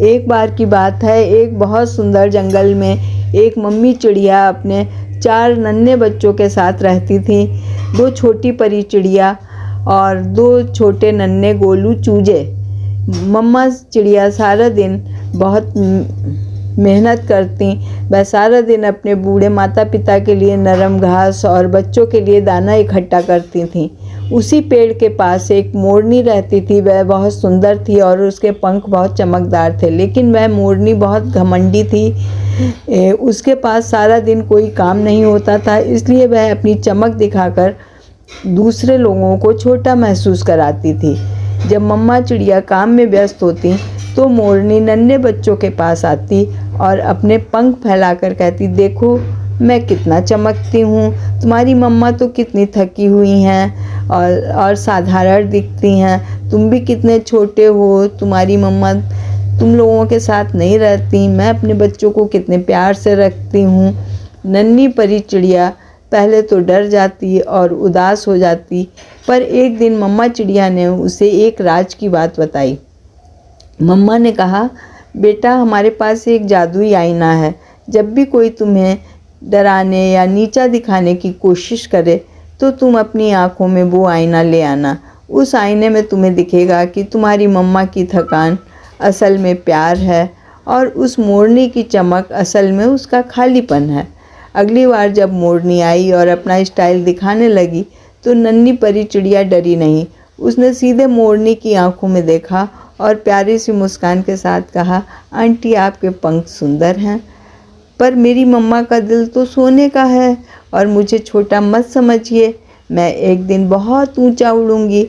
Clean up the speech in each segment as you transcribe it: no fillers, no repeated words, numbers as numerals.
एक बार की बात है, एक बहुत सुंदर जंगल में एक मम्मी चिड़िया अपने 4 नन्हे बच्चों के साथ रहती थी। 2 छोटी परी चिड़िया और 2 छोटे नन्हे गोलू चूजे। मम्मा चिड़िया सारा दिन बहुत मेहनत करती। वह सारा दिन अपने बूढ़े माता पिता के लिए नरम घास और बच्चों के लिए दाना इकट्ठा करती थीं। उसी पेड़ के पास एक मोरनी रहती थी। वह बहुत सुंदर थी और उसके पंख बहुत चमकदार थे, लेकिन वह मोरनी बहुत घमंडी थी। उसके पास सारा दिन कोई काम नहीं होता था, इसलिए वह अपनी चमक दिखाकर दूसरे लोगों को छोटा महसूस कराती थी। जब मम्मा चिड़िया काम में व्यस्त होती तो मोरनी नन्हे बच्चों के पास आती और अपने पंख फैलाकर कहती, देखो मैं कितना चमकती हूँ, तुम्हारी मम्मा तो कितनी थकी हुई हैं और साधारण दिखती हैं। तुम भी कितने छोटे हो, तुम्हारी मम्मा तुम लोगों के साथ नहीं रहती। मैं अपने बच्चों को कितने प्यार से रखती हूँ। नन्ही परी चिड़िया पहले तो डर जाती और उदास हो जाती, पर एक दिन मम्मा चिड़िया ने उसे एक राज की बात बताई। मम्मा ने कहा, बेटा हमारे पास एक जादुई आईना है। जब भी कोई तुम्हें डराने या नीचा दिखाने की कोशिश करे तो तुम अपनी आँखों में वो आईना ले आना। उस आईने में तुम्हें दिखेगा कि तुम्हारी मम्मा की थकान असल में प्यार है और उस मोरनी की चमक असल में उसका खालीपन है। अगली बार जब मोरनी आई और अपना स्टाइल दिखाने लगी तो नन्ही परी चिड़िया डरी नहीं। उसने सीधे मोरनी की आंखों में देखा और प्यारी सी मुस्कान के साथ कहा, आंटी आपके पंख सुंदर हैं, पर मेरी मम्मा का दिल तो सोने का है और मुझे छोटा मत समझिए, मैं एक दिन बहुत ऊंचा उड़ूंगी।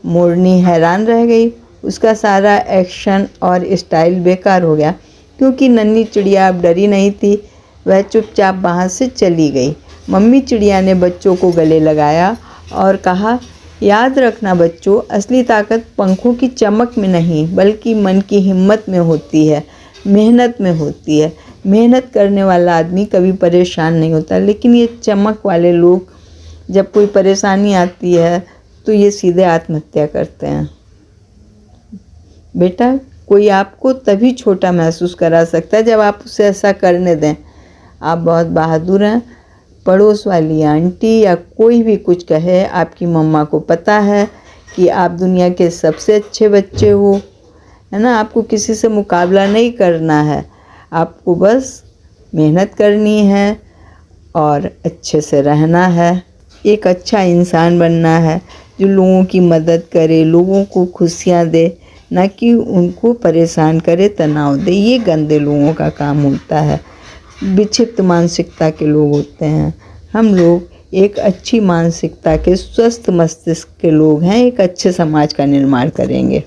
मोरनी हैरान रह गई। उसका सारा एक्शन और स्टाइल बेकार हो गया, क्योंकि नन्ही चिड़िया अब डरी नहीं थी। वह चुपचाप वहाँ से चली गई। मम्मी चिड़िया ने बच्चों को गले लगाया और कहा, याद रखना बच्चों, असली ताकत पंखों की चमक में नहीं बल्कि मन की हिम्मत में होती है, मेहनत में होती है। मेहनत करने वाला आदमी कभी परेशान नहीं होता, लेकिन ये चमक वाले लोग जब कोई परेशानी आती है तो ये सीधे आत्महत्या करते हैं। बेटा, कोई आपको तभी छोटा महसूस करा सकता है जब आप उसे ऐसा करने दें। आप बहुत बहादुर हैं। पड़ोस वाली आंटी या कोई भी कुछ कहे, आपकी मम्मा को पता है कि आप दुनिया के सबसे अच्छे बच्चे हो, है ना। आपको किसी से मुकाबला नहीं करना है, आपको बस मेहनत करनी है और अच्छे से रहना है। एक अच्छा इंसान बनना है जो लोगों की मदद करे, लोगों को खुशियाँ दे, ना कि उनको परेशान करे, तनाव दे। ये गंदे लोगों का काम होता है, विक्षिप्त मानसिकता के लोग होते हैं। हम लोग एक अच्छी मानसिकता के, स्वस्थ मस्तिष्क के लोग हैं, एक अच्छे समाज का निर्माण करेंगे।